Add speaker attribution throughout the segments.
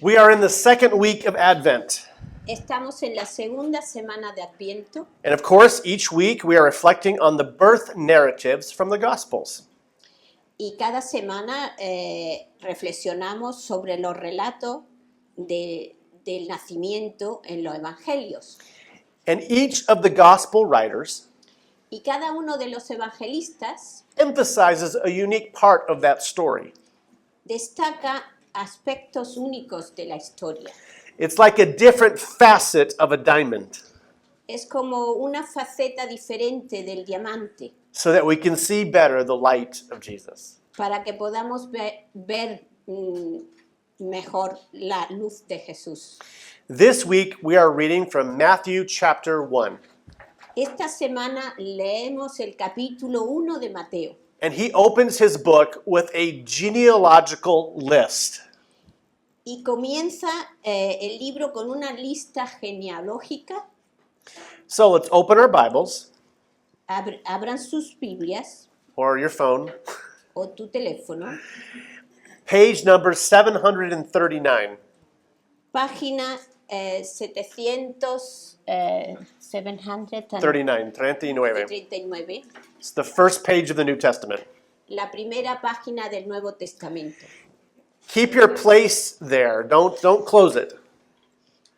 Speaker 1: We are in the second week of Advent.
Speaker 2: Estamos en la segunda semana de Adviento
Speaker 1: And of course, each week we are reflecting on the birth narratives from the Gospels.
Speaker 2: y cada semana reflexionamos sobre los relatos del nacimiento en los evangelios.
Speaker 1: And each of the Gospel writers
Speaker 2: Y cada uno de los evangelistas
Speaker 1: emphasizes a unique part of that story.
Speaker 2: destaca aspectos únicos de la historia.
Speaker 1: It's like a different facet of a diamond,
Speaker 2: Es como una faceta diferente del diamante
Speaker 1: so that we can see better the light of Jesus.
Speaker 2: para que podamos ver mejor la luz de Jesús.
Speaker 1: This week we are reading from Matthew chapter 1.
Speaker 2: Esta semana leemos el capítulo 1 de Mateo.
Speaker 1: And he opens his book with a genealogical list.
Speaker 2: Y comienza el libro con una lista genealógica.
Speaker 1: So let's open our Bibles
Speaker 2: Abran sus Biblias
Speaker 1: or your phone.
Speaker 2: o tu teléfono.
Speaker 1: Page number 739.
Speaker 2: Página
Speaker 1: 39. It's the first page of the New Testament.
Speaker 2: La primera página del Nuevo Testamento.
Speaker 1: Keep your place there. Don't close it.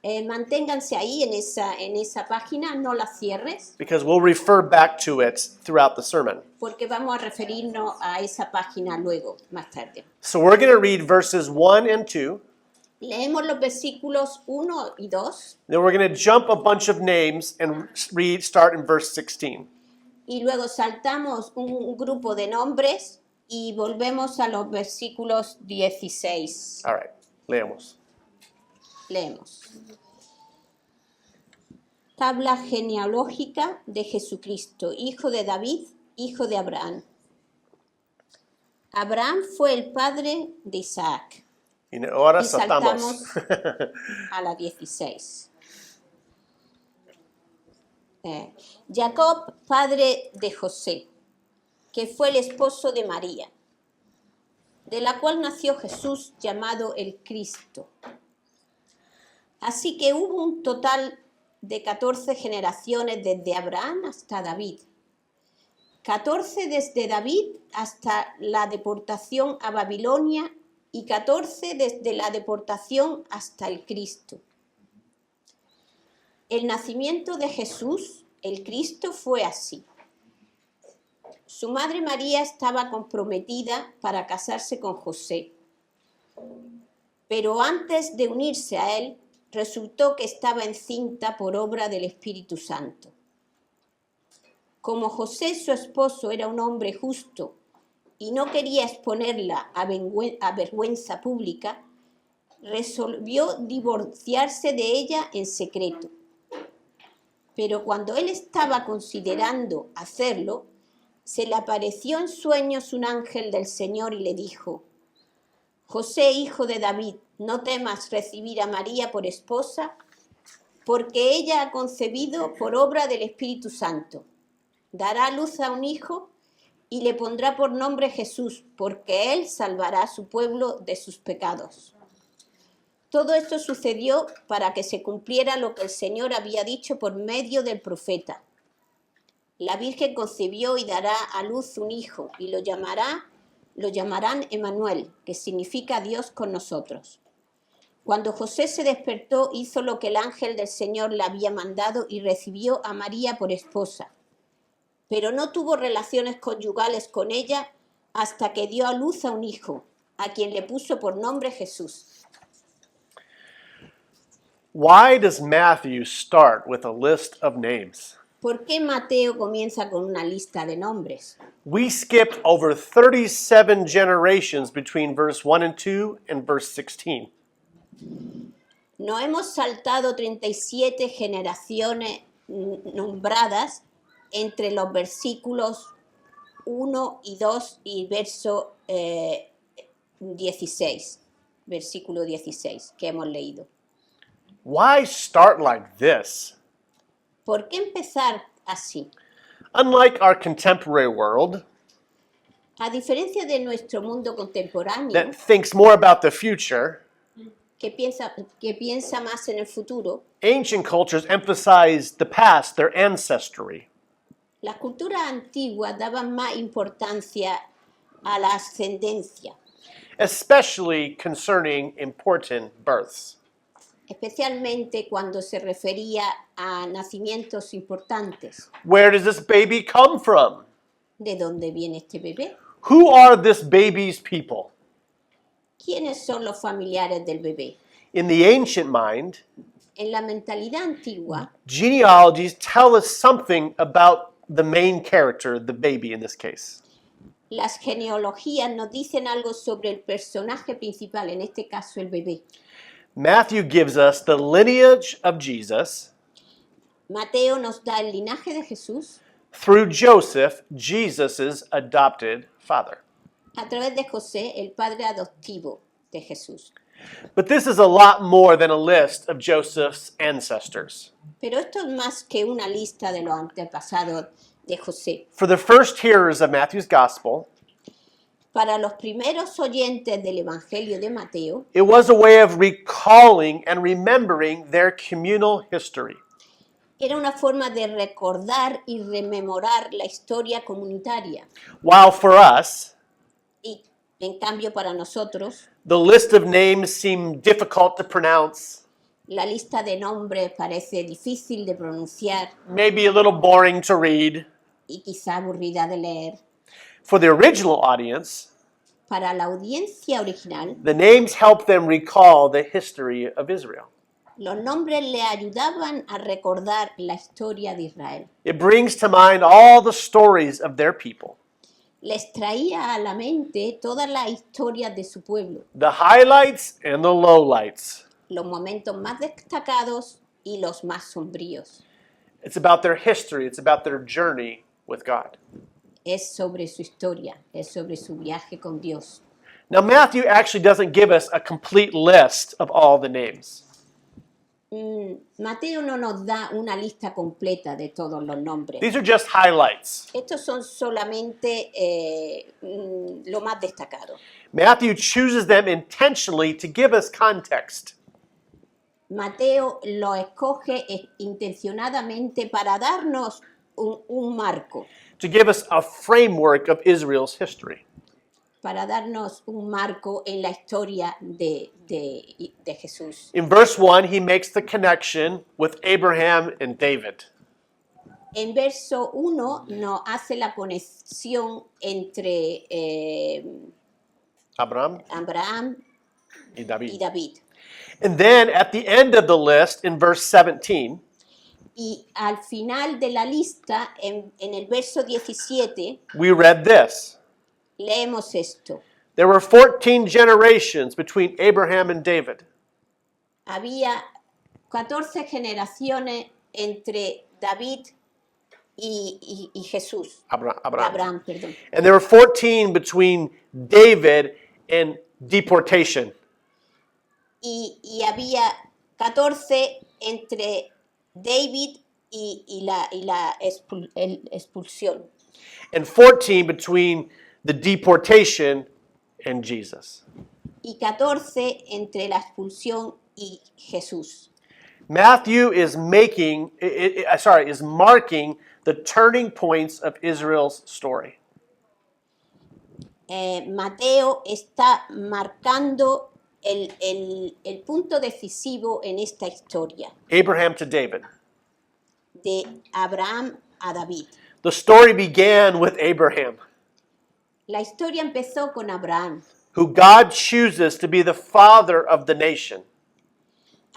Speaker 2: Manténganse ahí en esa página, no la cierres,
Speaker 1: Because we'll refer back to it throughout the sermon.
Speaker 2: porque vamos a referirnos a esa página luego, más tarde.
Speaker 1: So we're going to read verses 1 and 2.
Speaker 2: Leemos los versículos 1 y 2
Speaker 1: Then we're going to jump a bunch of names and start in verse 16.
Speaker 2: y luego saltamos un grupo de nombres y volvemos a los versículos 16.
Speaker 1: All right, leemos.
Speaker 2: Leemos. Tabla genealógica de Jesucristo, hijo de David, hijo de Abraham. Abraham fue el padre de Isaac.
Speaker 1: Y ahora
Speaker 2: Y
Speaker 1: saltamos.
Speaker 2: a la 16. Jacob, padre de José, que fue el esposo de María, de la cual nació Jesús llamado el Cristo. Así que hubo un total de 14 generaciones desde Abraham hasta David. 14 desde David hasta la deportación a Babilonia y 14 desde la deportación hasta el Cristo. El nacimiento de Jesús, el Cristo, fue así. Su madre María estaba comprometida para casarse con José, pero antes de unirse a él, resultó que estaba encinta por obra del Espíritu Santo. Como José, su esposo, era un hombre justo y no quería exponerla a vergüenza pública, resolvió divorciarse de ella en secreto. Pero cuando él estaba considerando hacerlo, se le apareció en sueños un ángel del Señor y le dijo: José, hijo de David, no temas recibir a María por esposa, porque ella ha concebido por obra del Espíritu Santo. Dará a luz a un hijo y le pondrá por nombre Jesús, porque él salvará a su pueblo de sus pecados. Todo esto sucedió para que se cumpliera lo que el Señor había dicho por medio del profeta. La Virgen concibió y dará a luz un hijo, y lo llamarán Emmanuel, que significa Dios con nosotros. Cuando José se despertó, hizo lo que el ángel del Señor le había mandado y recibió a María por esposa. Pero no tuvo relaciones conyugales con ella hasta que dio a luz a un hijo, a quien le puso por nombre Jesús.
Speaker 1: Why does Matthew start with a list of names?
Speaker 2: ¿Por qué Mateo comienza con una lista de nombres?
Speaker 1: We skipped over 37 generations between verse 1 and 2 and verse 16.
Speaker 2: No hemos saltado 37 generaciones nombradas entre los versículos 1 y 2 y verso 16, versículo 16 que hemos leído.
Speaker 1: Why start like this?
Speaker 2: ¿Por qué empezar así?
Speaker 1: Unlike our contemporary world,
Speaker 2: A diferencia de nuestro mundo contemporáneo,
Speaker 1: that thinks more about the future,
Speaker 2: que piensa más en el futuro,
Speaker 1: Ancient cultures emphasized the past, their ancestry.
Speaker 2: las culturas antiguas daban más importancia a la ascendencia,
Speaker 1: Especially concerning important births.
Speaker 2: especialmente cuando se refería a nacimientos importantes.
Speaker 1: Where does this baby come from?
Speaker 2: ¿De dónde viene este bebé?
Speaker 1: Who are this baby's people?
Speaker 2: ¿Quiénes son los familiares del bebé?
Speaker 1: In the ancient mind,
Speaker 2: En la mentalidad antigua,
Speaker 1: genealogies tell us something about the main character, the baby in this case.
Speaker 2: las genealogías nos dicen algo sobre el personaje principal, en este caso el bebé.
Speaker 1: Matthew gives us the lineage of Jesus
Speaker 2: Mateo nos da el linaje de Jesús
Speaker 1: through Joseph, Jesus' adopted father.
Speaker 2: a través de José, el padre adoptivo de Jesús.
Speaker 1: But this is a lot more than a list of Joseph's ancestors.
Speaker 2: Pero esto es más que una lista de los antepasados de José.
Speaker 1: For the first hearers of Matthew's gospel,
Speaker 2: Para los primeros oyentes del Evangelio de Mateo,
Speaker 1: it was a way of recalling and remembering their communal history.
Speaker 2: era una forma de recordar y rememorar la historia comunitaria.
Speaker 1: While for us,
Speaker 2: Y en cambio para nosotros,
Speaker 1: the list of names seemed difficult to pronounce,
Speaker 2: la lista de nombres parece difícil de pronunciar
Speaker 1: maybe a little boring to read.
Speaker 2: y quizá aburrida de leer.
Speaker 1: For the original audience,
Speaker 2: Para la audiencia original,
Speaker 1: the names helped them recall the history of Israel.
Speaker 2: los nombres le ayudaban a recordar la historia de Israel.
Speaker 1: It brings to mind all the stories of their people,
Speaker 2: Les traía a la mente todas las historias de su pueblo,
Speaker 1: the highlights and the lowlights.
Speaker 2: los momentos más destacados y los más sombríos.
Speaker 1: It's about their history, it's about their journey with God.
Speaker 2: Es sobre su historia, es sobre su viaje con Dios.
Speaker 1: Now, Matthew actually doesn't give us a complete list of all the names.
Speaker 2: Mateo no nos da una lista completa de todos los nombres.
Speaker 1: These are just highlights.
Speaker 2: Estos son solamente lo más destacado.
Speaker 1: Matthew chooses them intentionally to give us context.
Speaker 2: Mateo lo escoge intencionadamente para darnos un marco,
Speaker 1: To give us a framework of Israel's history.
Speaker 2: para darnos un marco en la historia de Jesús.
Speaker 1: In verse 1, he makes the connection with Abraham and David.
Speaker 2: En verso 1 nos hace la conexión entre
Speaker 1: Abraham
Speaker 2: Abraham
Speaker 1: y
Speaker 2: y
Speaker 1: David.
Speaker 2: David.
Speaker 1: And then at the end of the list, in verse 17,
Speaker 2: Y al final de la lista, en el verso 17,
Speaker 1: we read this.
Speaker 2: leemos esto.
Speaker 1: There were 14 generations between Abraham and David.
Speaker 2: Había 14 generaciones entre David y Jesús. Abraham, perdón.
Speaker 1: And there were 14 between David and deportation.
Speaker 2: Y había 14 entre David y la expulsión.
Speaker 1: And 14 between the deportation and Jesus.
Speaker 2: Y 14 entre la expulsión y Jesús.
Speaker 1: Matthew is marking the turning points of Israel's story.
Speaker 2: Mateo está marcando el punto decisivo en esta historia,
Speaker 1: Abraham to David.
Speaker 2: de Abraham a David.
Speaker 1: The story began with Abraham,
Speaker 2: La historia empezó con Abraham,
Speaker 1: who God chooses to be the father of the nation,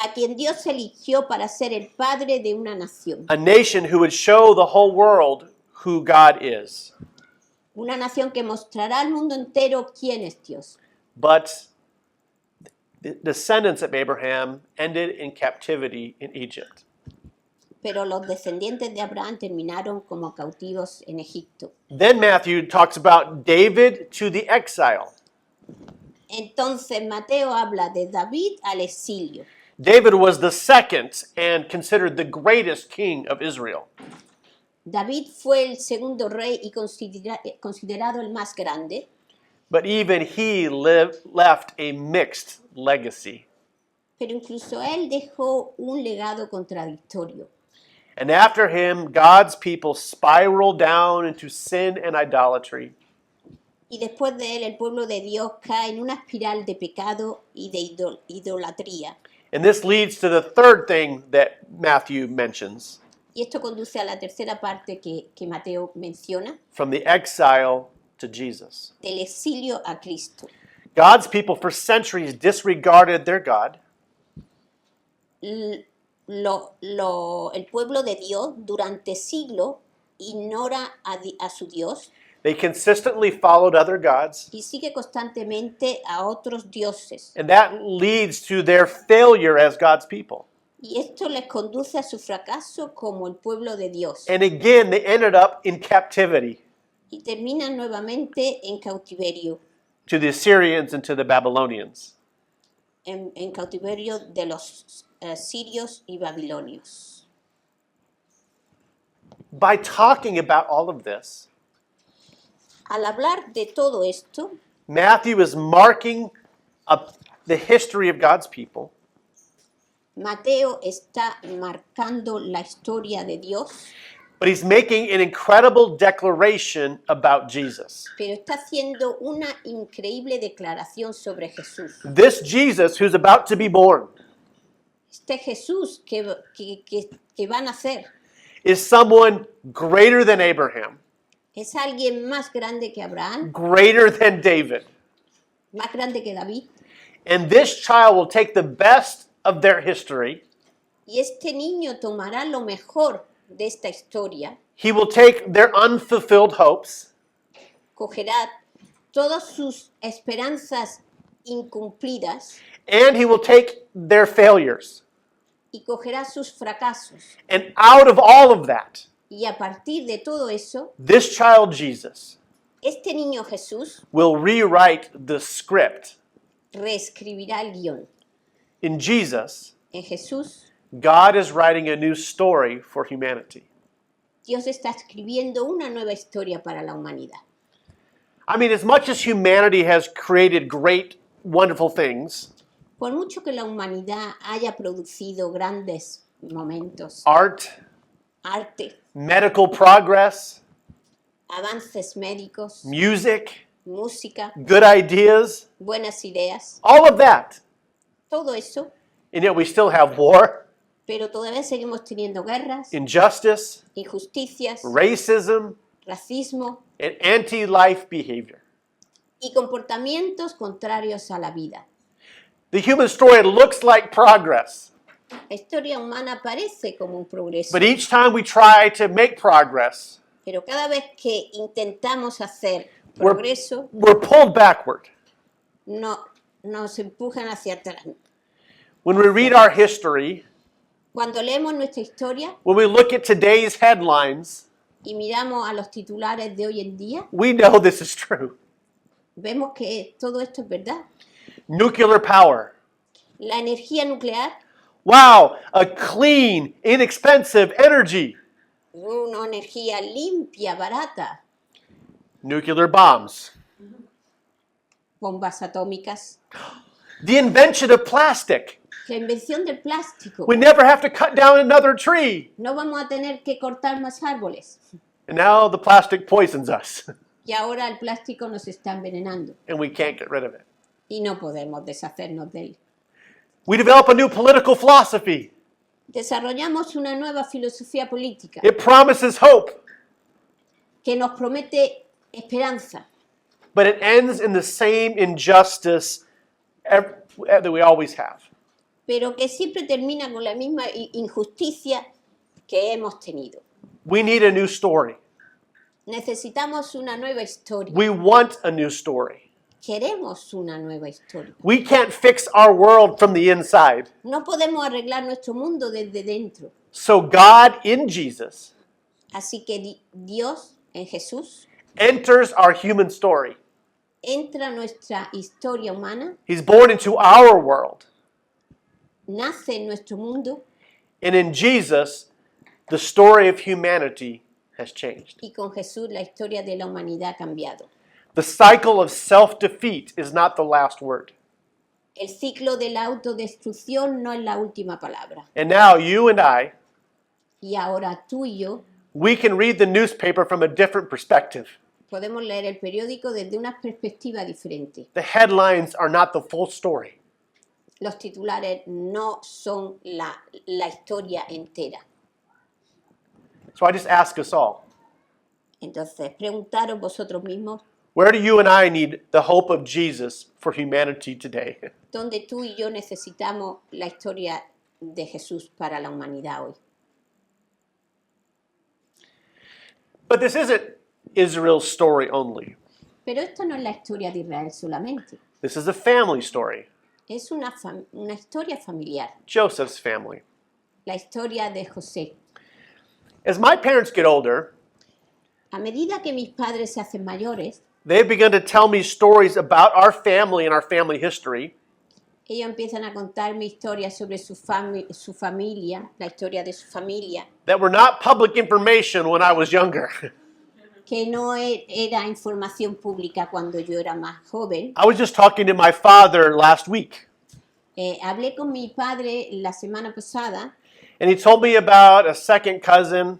Speaker 2: a quien Dios eligió para ser el padre de una nación.
Speaker 1: a nation who would show the whole world who God is.
Speaker 2: Una nación que mostrará al mundo entero quién es Dios.
Speaker 1: But the descendants of Abraham ended in captivity in Egypt.
Speaker 2: Pero los descendientes de Abraham terminaron como cautivos en Egipto.
Speaker 1: Then Matthew talks about David to the exile.
Speaker 2: Entonces Mateo habla de David al exilio.
Speaker 1: David was the second and considered the greatest king of Israel.
Speaker 2: David fue el segundo rey y considerado el más grande,
Speaker 1: But even he left a mixed legacy.
Speaker 2: Pero incluso él dejó un legado contradictorio.
Speaker 1: And after him, God's people spiral down into sin and idolatry.
Speaker 2: Y después de él, el pueblo de Dios cae en una espiral de pecado y de idolatría.
Speaker 1: And this leads to the third thing that Matthew mentions,
Speaker 2: Y esto conduce a la tercera parte que Mateo menciona,
Speaker 1: from the exile to Jesus.
Speaker 2: del exilio a Cristo.
Speaker 1: God's people for centuries disregarded their God.
Speaker 2: El pueblo de Dios durante siglos ignora a su Dios
Speaker 1: They consistently followed other gods,
Speaker 2: y sigue constantemente a otros dioses.
Speaker 1: and that leads to their failure as God's people.
Speaker 2: Y esto les conduce a su fracaso como el pueblo de Dios.
Speaker 1: And again, they ended up in captivity
Speaker 2: Y terminan nuevamente en cautiverio,
Speaker 1: to the Assyrians and to the Babylonians.
Speaker 2: en cautiverio de los sirios y babilonios.
Speaker 1: By talking about all of this,
Speaker 2: Al hablar de todo esto,
Speaker 1: Matthew is marking up the history of God's people,
Speaker 2: Mateo está marcando la historia de Dios,
Speaker 1: but he's making an incredible declaration about Jesus.
Speaker 2: pero está haciendo una increíble declaración sobre Jesús.
Speaker 1: This Jesus who's about to be born
Speaker 2: Este Jesús que va a nacer
Speaker 1: is someone greater than Abraham,
Speaker 2: es alguien más grande que Abraham,
Speaker 1: greater than David.
Speaker 2: más grande que David.
Speaker 1: And this child will take the best of their history.
Speaker 2: Y este niño tomará lo mejor de esta historia,
Speaker 1: He will take their unfulfilled hopes,
Speaker 2: cogerá todas sus esperanzas incumplidas
Speaker 1: and he will take their failures.
Speaker 2: y cogerá sus fracasos.
Speaker 1: And out of all of that,
Speaker 2: Y a partir de todo eso,
Speaker 1: this child Jesus
Speaker 2: este niño Jesús
Speaker 1: will rewrite the script.
Speaker 2: reescribirá el guión.
Speaker 1: In Jesus,
Speaker 2: En Jesús,
Speaker 1: God is writing a new story for humanity.
Speaker 2: Dios está escribiendo una nueva historia para la humanidad.
Speaker 1: I mean, as much as humanity has created great, wonderful things,
Speaker 2: Por mucho que la humanidad haya producido grandes momentos,
Speaker 1: art,
Speaker 2: arte,
Speaker 1: medical progress,
Speaker 2: avances médicos,
Speaker 1: music,
Speaker 2: música,
Speaker 1: good ideas,
Speaker 2: buenas ideas,
Speaker 1: all of that.
Speaker 2: todo eso,
Speaker 1: And yet we still have war,
Speaker 2: pero todavía seguimos teniendo guerras,
Speaker 1: injustice,
Speaker 2: injusticias,
Speaker 1: racism,
Speaker 2: racismo
Speaker 1: and anti-life behavior.
Speaker 2: y comportamientos contrarios a la vida.
Speaker 1: The human story looks like progress,
Speaker 2: La historia humana parece como un progreso,
Speaker 1: but each time we try to make progress,
Speaker 2: pero cada vez que intentamos hacer
Speaker 1: We're-
Speaker 2: progreso,
Speaker 1: we're pulled backward.
Speaker 2: nos empujan hacia atrás.
Speaker 1: When we read our history,
Speaker 2: Cuando leemos nuestra historia
Speaker 1: when we look at today's headlines,
Speaker 2: y miramos a los titulares de hoy en día,
Speaker 1: we know this is true.
Speaker 2: vemos que todo esto es verdad.
Speaker 1: Nuclear power.
Speaker 2: La energía nuclear,
Speaker 1: Wow, a clean, inexpensive energy.
Speaker 2: una energía limpia, barata,
Speaker 1: Nuclear bombs.
Speaker 2: bombas atómicas,
Speaker 1: The invention of plastic.
Speaker 2: la invención del plástico.
Speaker 1: We never have to cut down another tree.
Speaker 2: No vamos a tener que cortar más árboles.
Speaker 1: And now the plastic poisons us,
Speaker 2: Y ahora el plástico nos está envenenando
Speaker 1: and we can't get rid of it.
Speaker 2: y no podemos deshacernos de él.
Speaker 1: We develop a new political philosophy.
Speaker 2: Desarrollamos una nueva filosofía política
Speaker 1: It promises hope,
Speaker 2: que nos promete esperanza,
Speaker 1: but it ends in the same injustice that we always have.
Speaker 2: pero que siempre termina con la misma injusticia que hemos tenido.
Speaker 1: We need a new story.
Speaker 2: Necesitamos una nueva historia.
Speaker 1: We want a new story.
Speaker 2: Queremos una nueva historia.
Speaker 1: We can't fix our world from the inside.
Speaker 2: No podemos arreglar nuestro mundo desde dentro.
Speaker 1: So God in Jesus
Speaker 2: Así que Dios en Jesús
Speaker 1: enters our human story.
Speaker 2: entra a nuestra historia humana,
Speaker 1: He's born into our world.
Speaker 2: nace en nuestro mundo
Speaker 1: And in Jesus, the story of humanity has changed.
Speaker 2: y con Jesús la historia de la humanidad ha cambiado.
Speaker 1: The cycle of self-defeat is not the last word.
Speaker 2: El ciclo de la autodestrucción no es la última palabra.
Speaker 1: And now you and I,
Speaker 2: Y ahora tú y yo
Speaker 1: we can read the newspaper from a different perspective.
Speaker 2: podemos leer el periódico desde una perspectiva diferente.
Speaker 1: The headlines are not the full story.
Speaker 2: Los titulares no son la historia entera.
Speaker 1: So I just ask us all,
Speaker 2: Entonces, preguntaros vosotros mismos,
Speaker 1: where do you and I need the hope of Jesus for humanity today?
Speaker 2: ¿dónde tú y yo necesitamos la historia de Jesús para la humanidad hoy?
Speaker 1: But this isn't Israel's story only.
Speaker 2: Pero esto no es la historia de Israel solamente.
Speaker 1: This is a family story,
Speaker 2: Es una historia familiar,
Speaker 1: Joseph's family.
Speaker 2: la historia de José.
Speaker 1: As my parents get older,
Speaker 2: A medida que mis padres se hacen mayores,
Speaker 1: they've begun to tell me stories about our family and our family history
Speaker 2: ellos empiezan a contarme historias sobre su familia, la historia de su familia,
Speaker 1: that were not public information when I was younger.
Speaker 2: que no era información pública cuando yo era más joven.
Speaker 1: I was just talking to my father last week,
Speaker 2: Hablé con mi padre la semana pasada
Speaker 1: and he told me about a second cousin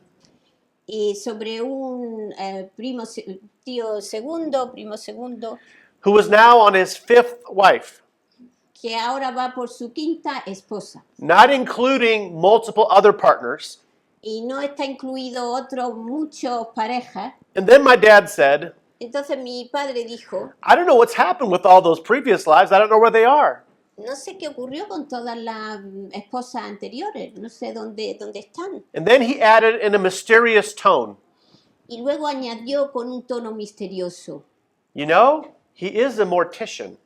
Speaker 2: y sobre un primo segundo,
Speaker 1: who was now on his fifth wife,
Speaker 2: que ahora va por su quinta esposa.
Speaker 1: not including multiple other partners.
Speaker 2: Y no está incluido muchos parejas.
Speaker 1: And then my dad said,
Speaker 2: Entonces mi padre dijo,
Speaker 1: I don't know what's happened with all those previous lives. I don't know where they are.
Speaker 2: no sé qué ocurrió con todas las esposas anteriores, no sé dónde están.
Speaker 1: And then he added in a mysterious tone,
Speaker 2: Y luego añadió con un tono misterioso,
Speaker 1: you know, he is a mortician.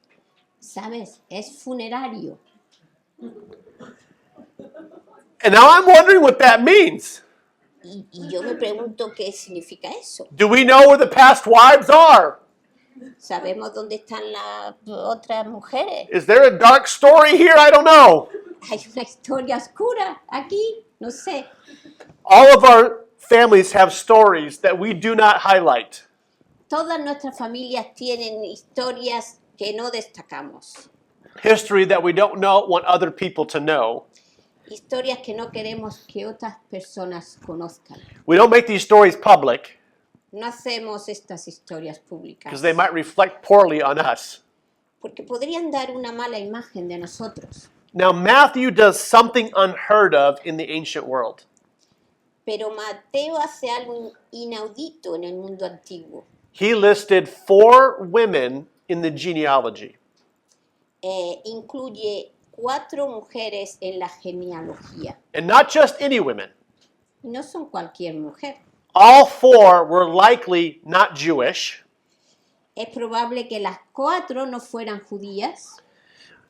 Speaker 2: ¿sabes? Es funerario.
Speaker 1: And now I'm wondering what that means.
Speaker 2: Y yo me pregunto qué significa eso.
Speaker 1: Do we know where the past wives are?
Speaker 2: ¿Sabemos dónde están las otras mujeres?
Speaker 1: Is there a dark story here? I don't know.
Speaker 2: Hay una historia oscura aquí, no sé.
Speaker 1: All of our families have stories that we do not highlight.
Speaker 2: Todas nuestras familias tienen historias que no destacamos.
Speaker 1: History that we don't want other people to know.
Speaker 2: Historias que no queremos que otras personas conozcan.
Speaker 1: We don't make these stories public
Speaker 2: No hacemos estas historias públicas
Speaker 1: because they might reflect poorly on us.
Speaker 2: porque podrían dar una mala imagen de nosotros.
Speaker 1: Now, Matthew does something unheard of in the ancient world.
Speaker 2: Pero Mateo hace algo inaudito en el mundo antiguo.
Speaker 1: He listed 4 women in the genealogy.
Speaker 2: Incluye 4 mujeres en la genealogía.
Speaker 1: And not just any women.
Speaker 2: Y no son cualquier mujer.
Speaker 1: All 4 were likely not Jewish.
Speaker 2: Es probable que las 4 no fueran judías.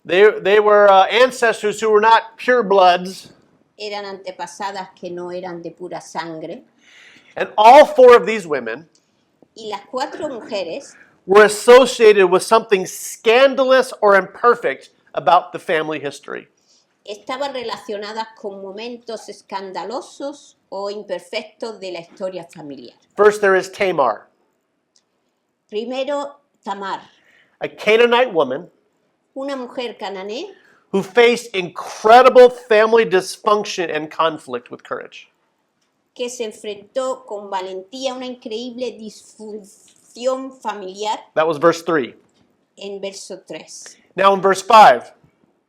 Speaker 1: They were ancestors who were not purebloods.
Speaker 2: Eran antepasadas que no eran de pura sangre.
Speaker 1: And all 4 of these women
Speaker 2: Y las 4 mujeres
Speaker 1: were associated with something scandalous or imperfect about the family history.
Speaker 2: estaban relacionadas con momentos escandalosos o imperfectos de la historia familiar.
Speaker 1: First, there is Tamar,
Speaker 2: Primero, Tamar,
Speaker 1: a Canaanite woman
Speaker 2: una mujer cananea
Speaker 1: who faced incredible family dysfunction and conflict with courage.
Speaker 2: que se enfrentó con valentía a una increíble disfunción familiar
Speaker 1: That was verse 3.
Speaker 2: en verso 3.
Speaker 1: Now in verse 5,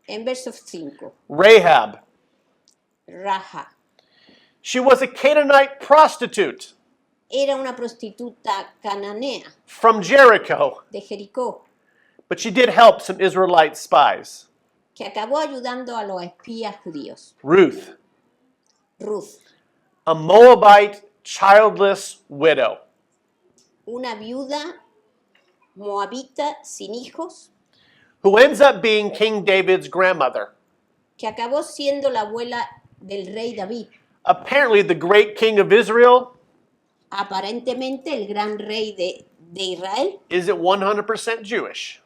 Speaker 2: En verso 5,
Speaker 1: Rahab.
Speaker 2: Raja
Speaker 1: She was a Canaanite prostitute
Speaker 2: era una prostituta cananea
Speaker 1: from Jericho,
Speaker 2: de Jericó
Speaker 1: but she did help some Israelite spies.
Speaker 2: que acabó ayudando a los espías judíos.
Speaker 1: Ruth,
Speaker 2: Ruth,
Speaker 1: a Moabite childless widow
Speaker 2: una viuda moabita sin hijos
Speaker 1: who ends up being King David's grandmother.
Speaker 2: que acabó siendo la abuela del rey David.
Speaker 1: Apparently, the great king of Israel
Speaker 2: Aparentemente el gran rey de Israel
Speaker 1: isn't 100% Jewish.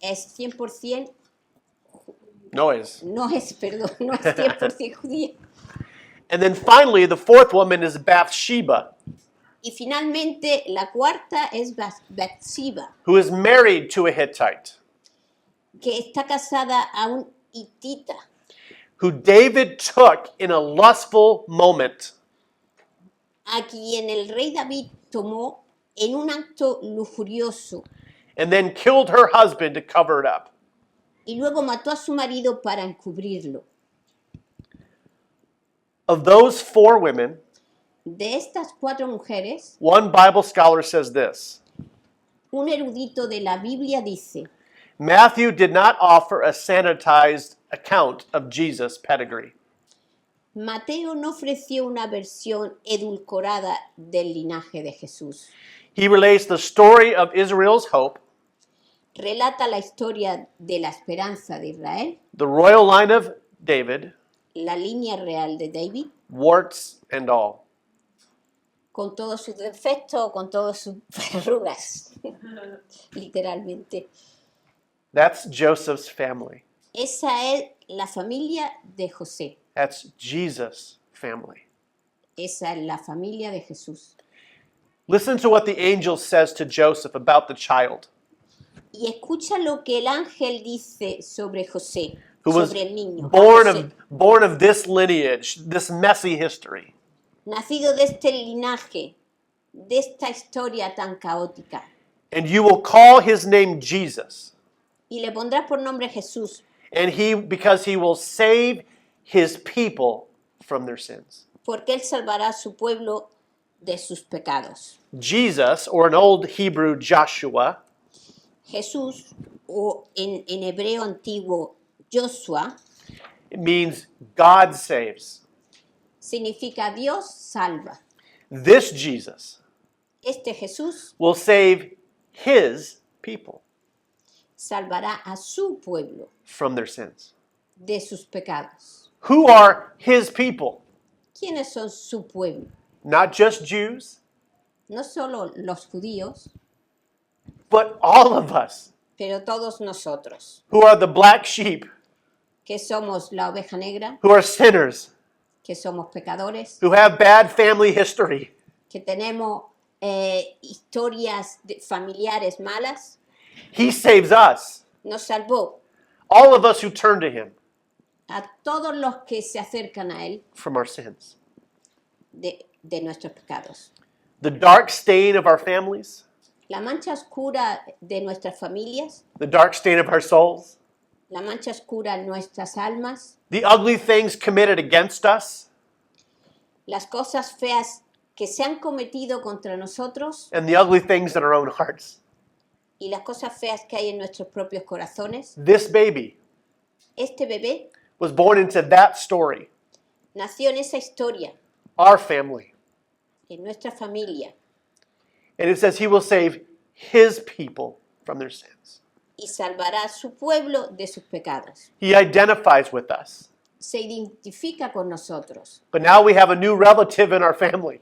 Speaker 2: es 100%,
Speaker 1: No is.
Speaker 2: no es 100% judía.
Speaker 1: And then finally, the 4th woman is Bathsheba,
Speaker 2: Y finalmente la cuarta es Bathsheba,
Speaker 1: who is married to a Hittite.
Speaker 2: que está casada a un hitita,
Speaker 1: who David took in a lustful moment.
Speaker 2: a quien el rey David tomó en un acto lujurioso
Speaker 1: And then killed her husband to cover it up.
Speaker 2: y luego mató a su marido para encubrirlo.
Speaker 1: Of those 4 women,
Speaker 2: De estas 4 mujeres,
Speaker 1: one Bible scholar says this:
Speaker 2: un erudito de la Biblia dice,
Speaker 1: Matthew did not offer a sanitized account of Jesus' pedigree.
Speaker 2: Mateo no ofreció una versión edulcorada del linaje de Jesús.
Speaker 1: He relates the story of Israel's hope,
Speaker 2: Relata la historia de la esperanza de Israel,
Speaker 1: the royal line of David,
Speaker 2: la línea real de David,
Speaker 1: warts and all.
Speaker 2: con todos sus defectos, con todas sus verrugas, literalmente.
Speaker 1: That's Joseph's family.
Speaker 2: Esa es la familia de José.
Speaker 1: That's Jesus' family.
Speaker 2: Esa es la familia de Jesús.
Speaker 1: Listen to what the angel says to Joseph about the child,
Speaker 2: Y escucha lo que el ángel dice sobre José,
Speaker 1: who was
Speaker 2: sobre el niño.
Speaker 1: born of this lineage, this messy history.
Speaker 2: Nacido de este linaje, de esta historia tan caótica.
Speaker 1: And you will call his name Jesus,
Speaker 2: Y le pondrás por nombre Jesús,
Speaker 1: because he will save his people from their sins.
Speaker 2: porque él salvará a su pueblo de sus pecados.
Speaker 1: Jesus, or in Old Hebrew, Joshua,
Speaker 2: Jesús, o en hebreo antiguo, Joshua,
Speaker 1: it means God saves.
Speaker 2: significa Dios salva.
Speaker 1: This Jesus
Speaker 2: Este Jesús
Speaker 1: will save his people
Speaker 2: salvará a su pueblo
Speaker 1: from their sins.
Speaker 2: de sus pecados.
Speaker 1: Who are his people?
Speaker 2: ¿Quiénes son su pueblo?
Speaker 1: Not just Jews,
Speaker 2: No solo los judíos,
Speaker 1: but all of us
Speaker 2: pero todos nosotros,
Speaker 1: who are the black sheep,
Speaker 2: que somos la oveja negra,
Speaker 1: who are sinners,
Speaker 2: que somos pecadores,
Speaker 1: who have bad family history.
Speaker 2: que tenemos historias familiares malas.
Speaker 1: He saves us,
Speaker 2: Nos salvó
Speaker 1: all of us who turn to him,
Speaker 2: a todos los que se acercan a Él
Speaker 1: from our sins.
Speaker 2: de nuestros pecados.
Speaker 1: The dark stain of our families,
Speaker 2: La mancha oscura de nuestras familias,
Speaker 1: the dark stain of our souls,
Speaker 2: la mancha oscura en nuestras almas,
Speaker 1: the ugly things committed against us,
Speaker 2: las cosas feas que se han cometido contra nosotros
Speaker 1: and the ugly things in our own hearts.
Speaker 2: y las cosas feas que hay en nuestros propios corazones.
Speaker 1: This baby
Speaker 2: Este bebé
Speaker 1: was born into that story,
Speaker 2: nació en esa historia,
Speaker 1: our family.
Speaker 2: en nuestra familia,
Speaker 1: And it says he will save his people from their sins.
Speaker 2: y salvará a su pueblo de sus pecados.
Speaker 1: He identifies with us.
Speaker 2: Se identifica con nosotros,
Speaker 1: But now we have a new relative in our family,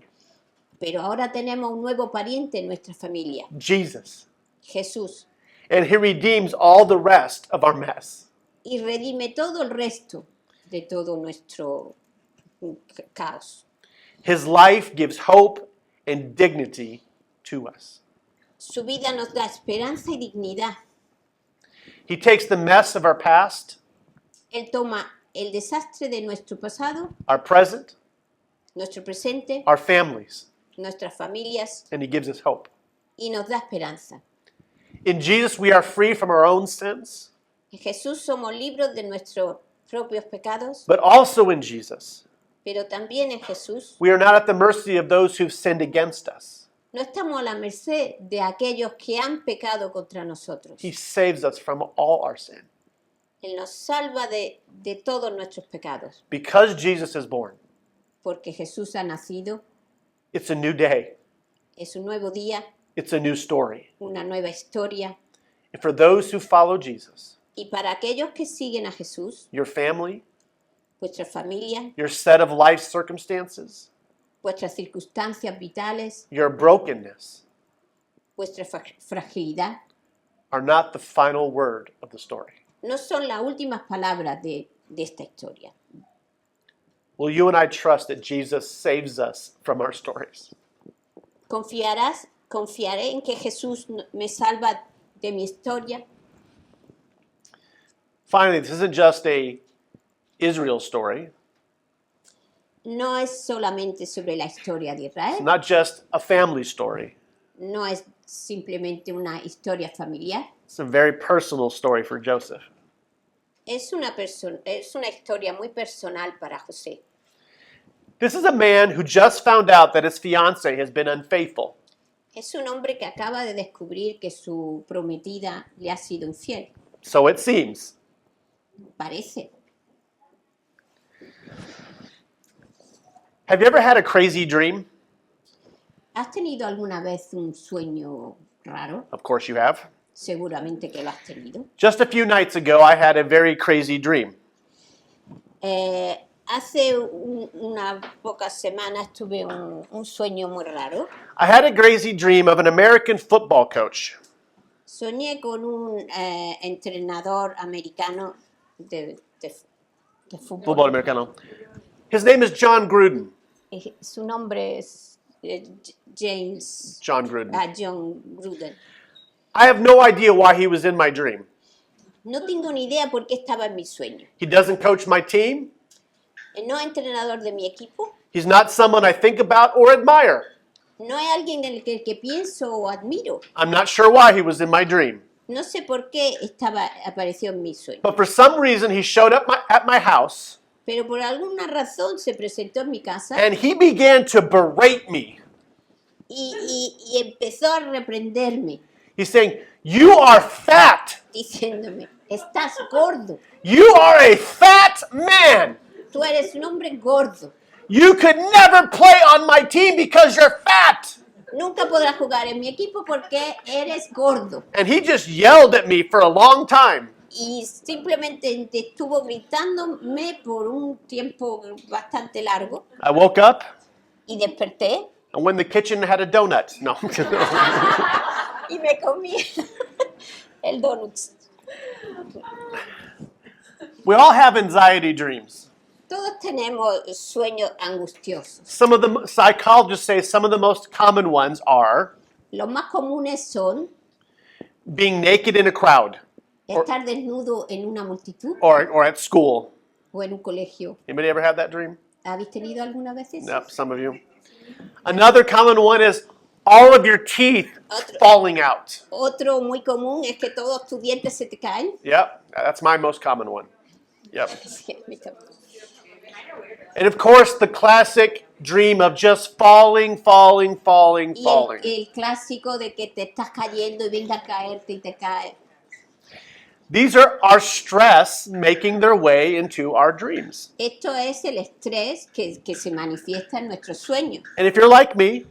Speaker 2: pero ahora tenemos un nuevo pariente en nuestra familia,
Speaker 1: Jesus.
Speaker 2: Jesús,
Speaker 1: And he redeems all the rest of our mess.
Speaker 2: y redime todo el resto de todo nuestro caos.
Speaker 1: His life gives hope and dignity to us.
Speaker 2: Su vida nos da esperanza y dignidad.
Speaker 1: He takes the mess of our past,
Speaker 2: Él toma el desastre de nuestro pasado,
Speaker 1: our present,
Speaker 2: nuestro presente,
Speaker 1: our families,
Speaker 2: nuestras familias,
Speaker 1: and he gives us hope.
Speaker 2: y nos da esperanza.
Speaker 1: In Jesus, we are free from our own sins,
Speaker 2: En Jesús somos libres de nuestros propios pecados,
Speaker 1: but also in Jesus,
Speaker 2: pero también en Jesús
Speaker 1: we are not at the mercy of those who've sinned against us.
Speaker 2: no estamos a la merced de aquellos que han pecado contra nosotros.
Speaker 1: He saves us from all our sin.
Speaker 2: Él nos salva de todos nuestros pecados.
Speaker 1: Because Jesus is born,
Speaker 2: Porque Jesús ha nacido,
Speaker 1: it's a new day.
Speaker 2: es un nuevo día,
Speaker 1: It's a new story.
Speaker 2: una nueva historia.
Speaker 1: And for those who follow Jesus,
Speaker 2: Y para aquellos que siguen a Jesús,
Speaker 1: your family,
Speaker 2: vuestra familia,
Speaker 1: your set of life circumstances,
Speaker 2: vuestras circunstancias vitales,
Speaker 1: your brokenness
Speaker 2: vuestra fragilidad,
Speaker 1: are not the final word of the story.
Speaker 2: no son las últimas palabras de esta historia.
Speaker 1: Will you and I trust that Jesus saves us from our stories?
Speaker 2: Confiaré en que Jesús me salva de mi historia.
Speaker 1: Finally, this isn't just a Israel story.
Speaker 2: No es solamente sobre la historia de
Speaker 1: It's
Speaker 2: Israel,
Speaker 1: not just a family story.
Speaker 2: no es simplemente una historia familiar,
Speaker 1: It's a very personal story for Joseph.
Speaker 2: es una historia muy personal para José.
Speaker 1: This is a man who just found out that his fiancée has been unfaithful.
Speaker 2: Es un hombre que acaba de descubrir que su prometida le ha sido infiel,
Speaker 1: So it seems.
Speaker 2: parece.
Speaker 1: Have you ever had a crazy dream?
Speaker 2: ¿Has tenido alguna vez un sueño raro?
Speaker 1: Of course you have.
Speaker 2: Seguramente que lo has tenido.
Speaker 1: Just a few nights ago, I had a very crazy dream.
Speaker 2: Hace unas pocas semanas tuve un sueño muy raro.
Speaker 1: I had a crazy dream of an American football coach.
Speaker 2: Soñé con un entrenador americano de fútbol.
Speaker 1: Football americano. His name is John Gruden.
Speaker 2: Su nombre es James
Speaker 1: John Gruden.
Speaker 2: John Gruden.
Speaker 1: I have no idea why he was in my dream.
Speaker 2: No tengo ni idea por qué estaba en mi sueño.
Speaker 1: He doesn't coach my team.
Speaker 2: No es entrenador de mi equipo.
Speaker 1: He's not someone I think about or admire.
Speaker 2: No es alguien en el que pienso o admiro.
Speaker 1: I'm not sure why he was in my dream.
Speaker 2: No sé por qué apareció en mi sueño.
Speaker 1: But for some reason, he showed up at my house
Speaker 2: Pero por alguna razón se presentó en mi casa
Speaker 1: and he began to berate me.
Speaker 2: y empezó a reprenderme,
Speaker 1: He's saying, "You are fat.
Speaker 2: diciéndome, estás gordo,
Speaker 1: You are a fat man.
Speaker 2: tú eres un hombre gordo,
Speaker 1: You could never play on my team because you're fat."
Speaker 2: nunca podrás jugar en mi equipo porque eres gordo.
Speaker 1: And he just yelled at me for a long time.
Speaker 2: Y simplemente estuvo gritándome por un tiempo bastante largo
Speaker 1: I woke up
Speaker 2: y desperté
Speaker 1: and when the kitchen had a donut. No.
Speaker 2: y me comí el donut.
Speaker 1: We all have anxiety dreams.
Speaker 2: Todos tenemos sueños angustiosos.
Speaker 1: Some of the psychologists say some of the most common ones are
Speaker 2: Los más comunes son
Speaker 1: being naked in a crowd
Speaker 2: estar desnudo en una multitud
Speaker 1: or at school.
Speaker 2: o en un colegio.
Speaker 1: Anybody ever had that dream?
Speaker 2: ¿Habéis tenido alguna vez eso?
Speaker 1: Yep, some of you. Another common one is all of your teeth falling out.
Speaker 2: Otro muy común es que todos tus dientes se te caen.
Speaker 1: Yep, that's my most common one. Yep.
Speaker 2: Sí, a mí también.
Speaker 1: And of course, the classic dream of just falling.
Speaker 2: Y el clásico de que te estás cayendo y venga a caerte y te cae.
Speaker 1: These are our stress making their way into our dreams.
Speaker 2: Esto es el estrés que se manifiesta en nuestros sueños.
Speaker 1: And if you're like me,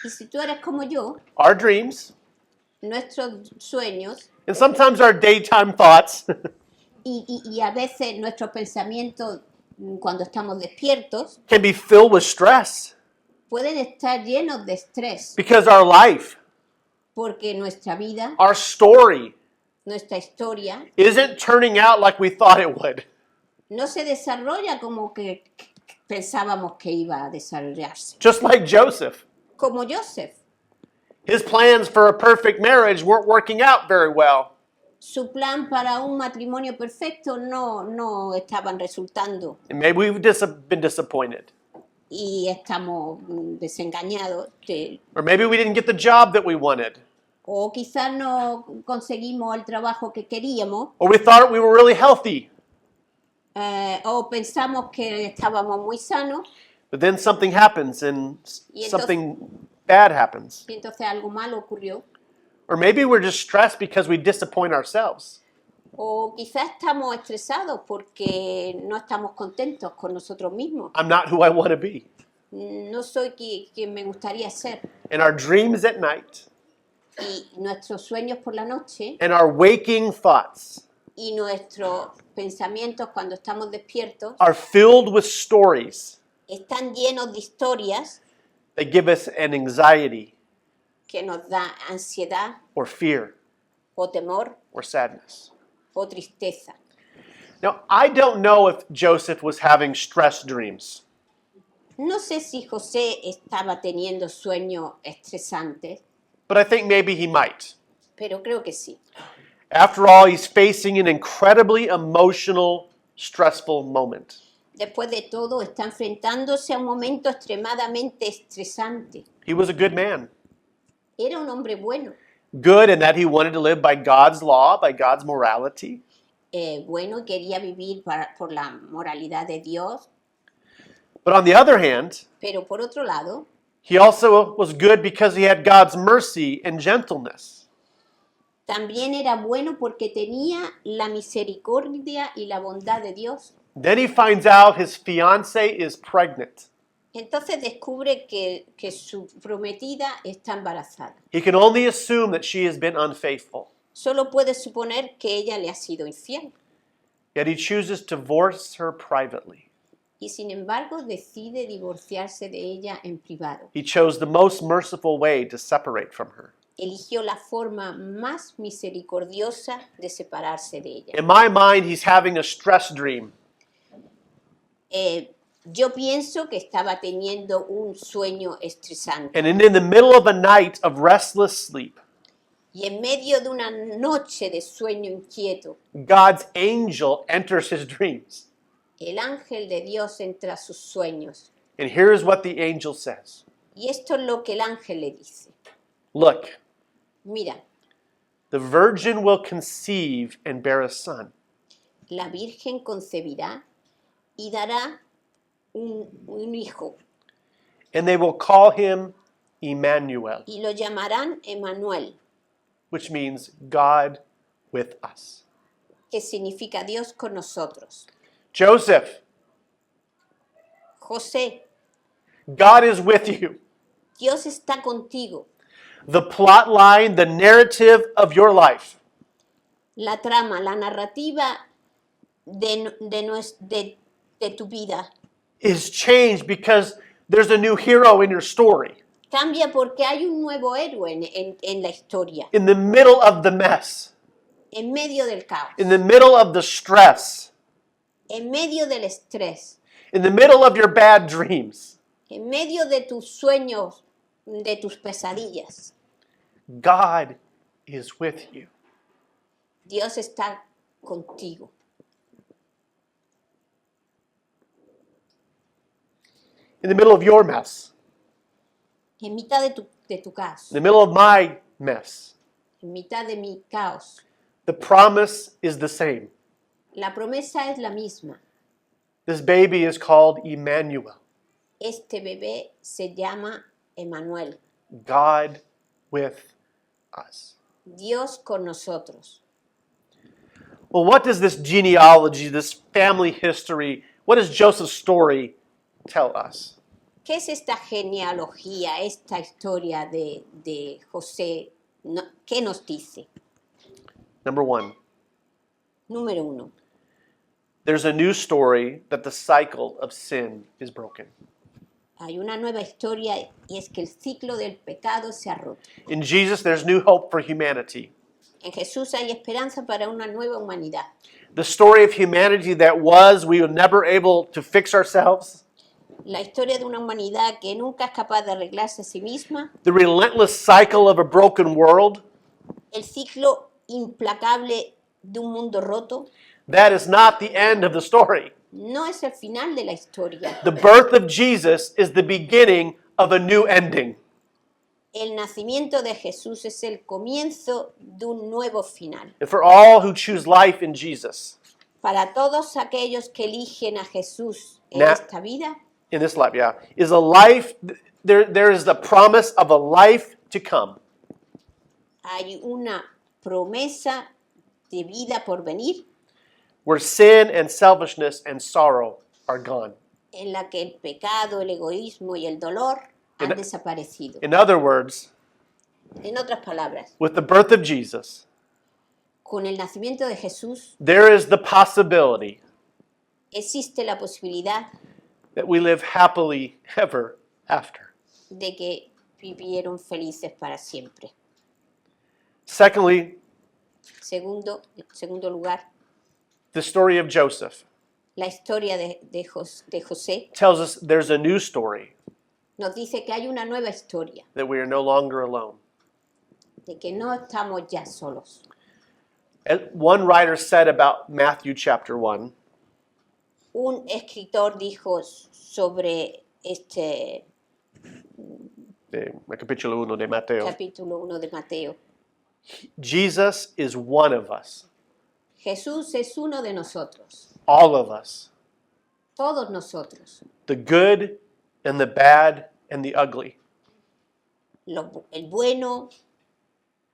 Speaker 2: Y si tú eres como yo,
Speaker 1: our dreams,
Speaker 2: nuestros sueños
Speaker 1: and sometimes our daytime thoughts,
Speaker 2: y a veces nuestros pensamientos cuando estamos despiertos
Speaker 1: can be filled with stress
Speaker 2: pueden estar llenos de estrés
Speaker 1: because our life,
Speaker 2: porque nuestra vida,
Speaker 1: our story,
Speaker 2: nuestra historia
Speaker 1: isn't turning out like we thought it would.
Speaker 2: no se desarrolla como que pensábamos que iba a desarrollarse.
Speaker 1: Just like Joseph.
Speaker 2: Como Joseph,
Speaker 1: His plans for a perfect marriage weren't working out very well.
Speaker 2: su plan para un matrimonio perfecto no estaban resultando
Speaker 1: And maybe we've been disappointed.
Speaker 2: y estamos desengañados
Speaker 1: Or maybe we didn't get the job that we wanted.
Speaker 2: o quizás no conseguimos el trabajo que queríamos
Speaker 1: Or we thought we were really healthy.
Speaker 2: o pensamos que estábamos muy sanos
Speaker 1: But then something happens and
Speaker 2: Y entonces-
Speaker 1: something bad happens.
Speaker 2: y entonces algo malo ocurrió.
Speaker 1: Or maybe we're just stressed because we disappoint ourselves.
Speaker 2: O quizás estamos estresados porque no estamos contentos con nosotros mismos.
Speaker 1: I'm not who I want to be.
Speaker 2: No soy quien me gustaría ser.
Speaker 1: And our dreams at night
Speaker 2: Y nuestros sueños por la noche
Speaker 1: and our waking thoughts
Speaker 2: y nuestros pensamientos cuando estamos despiertos
Speaker 1: are filled with stories
Speaker 2: están llenos de historias
Speaker 1: that give us an anxiety
Speaker 2: que nos da ansiedad
Speaker 1: or fear
Speaker 2: o temor
Speaker 1: or sadness.
Speaker 2: o tristeza.
Speaker 1: Now, I don't know if Joseph was having stress dreams.
Speaker 2: No sé si José estaba teniendo sueños estresantes,
Speaker 1: But I think maybe he might.
Speaker 2: pero creo que sí.
Speaker 1: After all, he's facing an incredibly emotional, stressful moment.
Speaker 2: Después de todo, está enfrentándose a un momento extremadamente estresante.
Speaker 1: He was a good man.
Speaker 2: Era un hombre bueno,
Speaker 1: Good in that he wanted to live by God's law, by God's morality.
Speaker 2: bueno y quería vivir por la moralidad de Dios,
Speaker 1: But on the other hand,
Speaker 2: pero por otro lado,
Speaker 1: he also was good because he had God's mercy and gentleness.
Speaker 2: también era bueno porque tenía la misericordia y la bondad de Dios.
Speaker 1: Then he finds out his fiancée is pregnant.
Speaker 2: Entonces descubre que su prometida está embarazada.
Speaker 1: He can only assume that she has been unfaithful.
Speaker 2: Solo puede suponer que ella le ha sido infiel.
Speaker 1: Yet he chooses to divorce her privately.
Speaker 2: Y sin embargo decide divorciarse de ella en privado.
Speaker 1: He chose the most merciful way to separate from her.
Speaker 2: Eligió la forma más misericordiosa de separarse de ella.
Speaker 1: In my mind, he's having a stress dream.
Speaker 2: Yo pienso que estaba teniendo un sueño estresante.
Speaker 1: And in the middle of a night of restless sleep,
Speaker 2: Y en medio de una noche de sueño inquieto,
Speaker 1: God's angel enters his dreams.
Speaker 2: el ángel de Dios entra a sus sueños.
Speaker 1: And here's what the angel says.
Speaker 2: Y esto es lo que el ángel le dice.
Speaker 1: Look,
Speaker 2: Mira,
Speaker 1: the virgin will conceive and bear a son,
Speaker 2: la Virgen concebirá y dará un hijo
Speaker 1: and they will call him Emmanuel,
Speaker 2: y lo llamarán Emmanuel,
Speaker 1: which means God with us.
Speaker 2: que significa Dios con nosotros.
Speaker 1: Joseph,
Speaker 2: José,
Speaker 1: God is with you.
Speaker 2: Dios está contigo.
Speaker 1: The plot line, the narrative of your life
Speaker 2: La trama, la narrativa de tu vida
Speaker 1: is changed because there's a new hero in your story.
Speaker 2: cambia porque hay un nuevo héroe en la historia,
Speaker 1: In the middle of the mess,
Speaker 2: en medio del caos,
Speaker 1: in the middle of the stress,
Speaker 2: en medio del estrés,
Speaker 1: in the middle of your bad dreams,
Speaker 2: en medio de tus sueños, de tus pesadillas.
Speaker 1: God is with you.
Speaker 2: Dios está contigo.
Speaker 1: In the middle of your mess,
Speaker 2: En mitad de tu caos,
Speaker 1: in the middle of my mess,
Speaker 2: en mitad de mi caos.
Speaker 1: the promise is the same.
Speaker 2: La promesa es la misma.
Speaker 1: This baby is called Emmanuel,
Speaker 2: Este bebé se llama Emmanuel,
Speaker 1: God with us.
Speaker 2: Dios con nosotros.
Speaker 1: Well, what does this genealogy, this family history, what does Joseph's story tell us?
Speaker 2: ¿Qué es esta genealogía, esta historia de José? ¿Qué nos dice?
Speaker 1: Number one,
Speaker 2: Número 1.
Speaker 1: there's a new story that the cycle of sin is broken.
Speaker 2: Hay una nueva historia y es que el ciclo del pecado se ha roto.
Speaker 1: In Jesus, there's new hope for humanity.
Speaker 2: En Jesús hay esperanza para una nueva humanidad.
Speaker 1: The story of humanity that was, we were never able to fix ourselves.
Speaker 2: La historia de una humanidad que nunca es capaz de arreglarse a sí misma.
Speaker 1: The relentless cycle of a broken world.
Speaker 2: El ciclo implacable de un mundo roto.
Speaker 1: That is not the end of the story.
Speaker 2: No es el final de la historia.
Speaker 1: The birth of Jesus is the beginning of a new ending.
Speaker 2: El nacimiento de Jesús es el comienzo de un nuevo final.
Speaker 1: And for all who choose life in Jesus,
Speaker 2: Para todos aquellos que eligen a Jesús en
Speaker 1: Now-
Speaker 2: esta vida,
Speaker 1: in this life, is a life, there is the promise of a life to come.
Speaker 2: hay una promesa de vida por venir
Speaker 1: Where sin and selfishness and sorrow are gone.
Speaker 2: en la que el pecado, el egoísmo y el dolor han
Speaker 1: In-
Speaker 2: desaparecido.
Speaker 1: In other words,
Speaker 2: En otras palabras,
Speaker 1: with the birth of Jesus,
Speaker 2: con el nacimiento de Jesús
Speaker 1: there is the possibility
Speaker 2: existe la posibilidad
Speaker 1: that we live happily ever after.
Speaker 2: de que vivieron felices para siempre.
Speaker 1: Secondly,
Speaker 2: En segundo lugar,
Speaker 1: the story of Joseph
Speaker 2: la historia de José
Speaker 1: tells us there's a new story,
Speaker 2: nos dice que hay una nueva historia,
Speaker 1: that we are no longer alone.
Speaker 2: de que no estamos ya solos.
Speaker 1: One writer said about Matthew chapter 1,
Speaker 2: Un escritor dijo sobre este
Speaker 1: el capítulo 1 de Mateo,
Speaker 2: capítulo 1 de Mateo.
Speaker 1: Jesus is one of us,
Speaker 2: Jesús es uno de nosotros,
Speaker 1: all of us,
Speaker 2: todos nosotros,
Speaker 1: the good and the bad and the ugly.
Speaker 2: el bueno,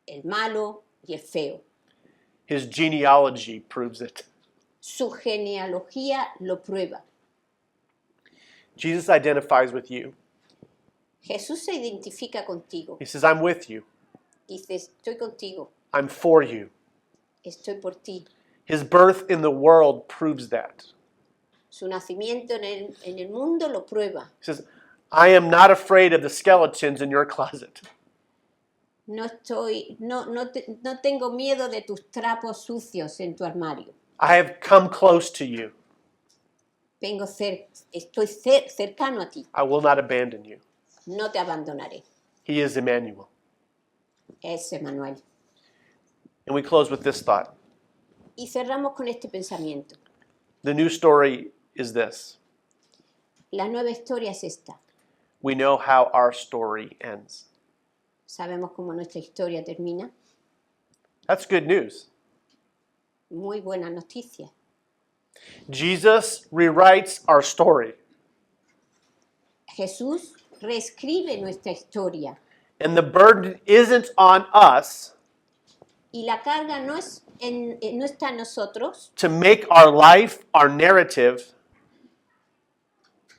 Speaker 2: el malo y el feo.
Speaker 1: His genealogy proves it.
Speaker 2: Su genealogía lo prueba.
Speaker 1: Jesus identifies with you.
Speaker 2: Jesús se identifica contigo.
Speaker 1: He says, I'm with you.
Speaker 2: Dice, estoy contigo,
Speaker 1: I'm for you.
Speaker 2: estoy por ti.
Speaker 1: His birth in the world proves that.
Speaker 2: Su nacimiento en el mundo lo prueba.
Speaker 1: He says, I am not afraid of the skeletons in your closet.
Speaker 2: No tengo miedo de tus trapos sucios en tu armario.
Speaker 1: I have come close to you.
Speaker 2: Estoy cercano a ti.
Speaker 1: I will not abandon you.
Speaker 2: No te abandonaré.
Speaker 1: He is Emmanuel.
Speaker 2: Es Emmanuel.
Speaker 1: And we close with this thought.
Speaker 2: Y cerramos con este pensamiento.
Speaker 1: The new story is this.
Speaker 2: La nueva historia es esta.
Speaker 1: We know how our story ends.
Speaker 2: Sabemos cómo nuestra historia termina.
Speaker 1: That's good news.
Speaker 2: Muy buena noticia.
Speaker 1: Jesus rewrites our story.
Speaker 2: Jesús reescribe nuestra historia.
Speaker 1: And the burden isn't on us
Speaker 2: Y la carga no está en nosotros
Speaker 1: to make our life, our narrative,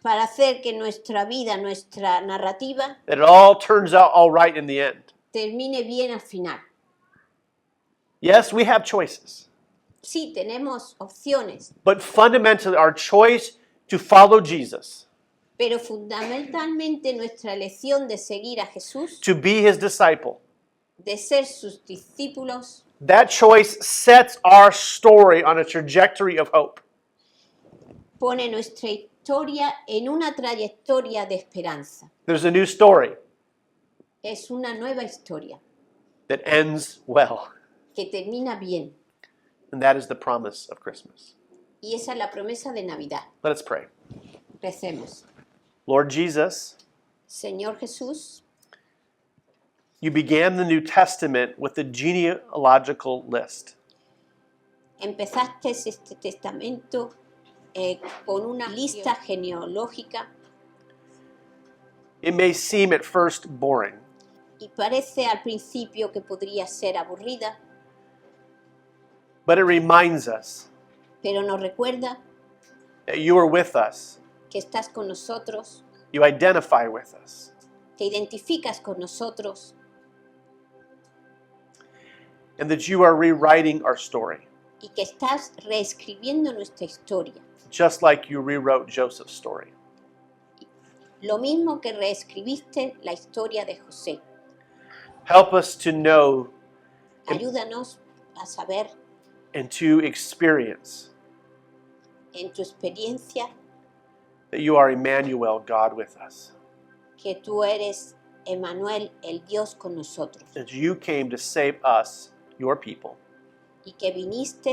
Speaker 2: para hacer que nuestra vida, nuestra narrativa,
Speaker 1: that it all turns out all right in the end.
Speaker 2: termine bien al final.
Speaker 1: Yes, we have choices.
Speaker 2: Sí, tenemos opciones,
Speaker 1: But fundamentally, our choice to follow Jesus,
Speaker 2: pero fundamentalmente nuestra elección de seguir a Jesús,
Speaker 1: to be his disciple,
Speaker 2: de ser sus discípulos,
Speaker 1: that choice sets our story on a trajectory of hope.
Speaker 2: pone nuestra historia en una trayectoria de esperanza.
Speaker 1: There's a new story
Speaker 2: Es una nueva historia
Speaker 1: that ends well,
Speaker 2: que termina bien.
Speaker 1: and that is the promise of Christmas.
Speaker 2: Y esa es la promesa de Navidad.
Speaker 1: Let us pray.
Speaker 2: Recemos.
Speaker 1: Lord Jesus,
Speaker 2: Señor Jesús,
Speaker 1: you began the New Testament with a genealogical list.
Speaker 2: empezaste este testamento con una lista genealógica
Speaker 1: It may seem at first boring,
Speaker 2: y parece al principio que podría ser aburrida,
Speaker 1: but it reminds us
Speaker 2: pero nos recuerda
Speaker 1: that you are with us.
Speaker 2: que estás con nosotros,
Speaker 1: You identify with us.
Speaker 2: te identificas con nosotros
Speaker 1: And that you are rewriting our story,
Speaker 2: y que estás reescribiendo nuestra historia.
Speaker 1: just like you rewrote Joseph's story.
Speaker 2: Lo mismo que reescribiste la historia de José.
Speaker 1: Help us to know
Speaker 2: Ayúdanos a saber
Speaker 1: and to experience
Speaker 2: en tu experiencia
Speaker 1: that you are Emmanuel, God with us.
Speaker 2: que tú eres Emmanuel, el Dios con nosotros,
Speaker 1: That you came to save us, your people,
Speaker 2: y que viniste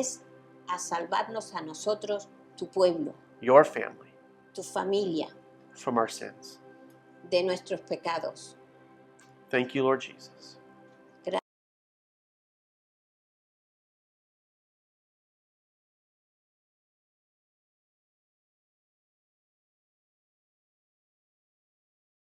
Speaker 2: a salvarnos a nosotros, tu pueblo,
Speaker 1: your family,
Speaker 2: tu familia,
Speaker 1: from our sins.
Speaker 2: de nuestros pecados.
Speaker 1: Thank you, Lord Jesus.